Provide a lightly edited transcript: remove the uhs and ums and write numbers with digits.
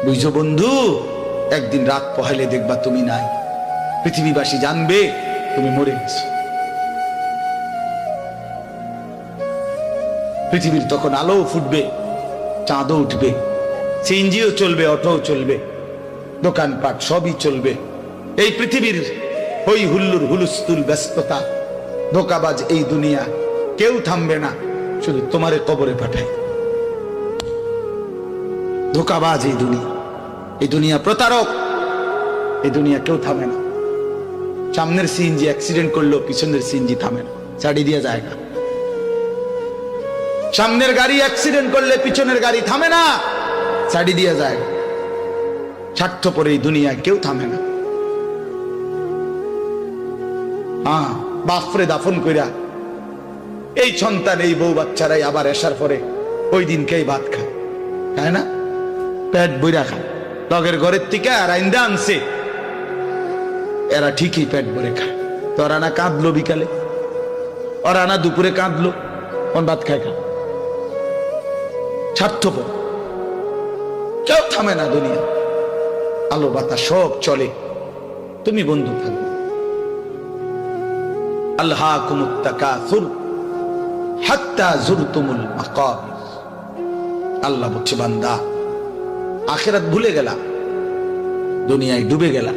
বুঝছো বন্ধু, একদিন রাত পোহাইলে দেখবা তুমি নাই, পৃথিবীবাসী জানবে তুমি মরে গেছো। পৃথিবীর তখন আলো ফুটবে, চাঁদও উঠবে, সিএনজিও চলবে, অটোও চলবে, দোকানপাট সবই চলবে। এই পৃথিবীর হই হুল্লুর হুলুস্থুল ব্যস্ততা, ধোকাবাজ এই দুনিয়া, কেউ থামবে না, শুধু তোমারে কবরে পাঠায়। ধোকাবাজ এই দুনিয়া, এই দুনিয়া প্রতারক, এই দুনিয়া কেউ থামে না। সামনের সিএনজি অ্যাক্সিডেন্ট করলো, পিছনের সিএনজি থামে না, ছাড়ি দিয়ে যায় না। সামনের গাড়ি অ্যাক্সিডেন্ট করলে পিছনের গাড়ি থামে না, ছাড়ি দিয়ে যায়। স্বার্থপর এই দুনিয়ায় কেউ থামে না। হ্যাঁ, বাপরে দাফন কইরা এই সন্তান, এই বউ বাচ্চারাই আবার এসার পরে ওই দিনকেই ভাত খায়, তাই না? পেট বইরা খায়, লগের ঘরের থেকে আর আইন্দা আনছে, এরা ঠিকই পেট ভরে খায়। তো ওরা না কাঁদলো বিকালে, ওরা না দুপুরে কাঁদলো, কোন ভাত খায় খা। স্বার্থপর, কেউ থামে না দুনিয়া, আলো বাতাস সব চলে, তুমি বন্ধু থাকবে। আল্লাহকুমুত তাকাসুর হাত্তা যুরতুমুল মাকাবির। আল্লাহ বলছে, বান্দা আখিরাত ভুলে গেলা, দুনিয়ায় ডুবে গেলা,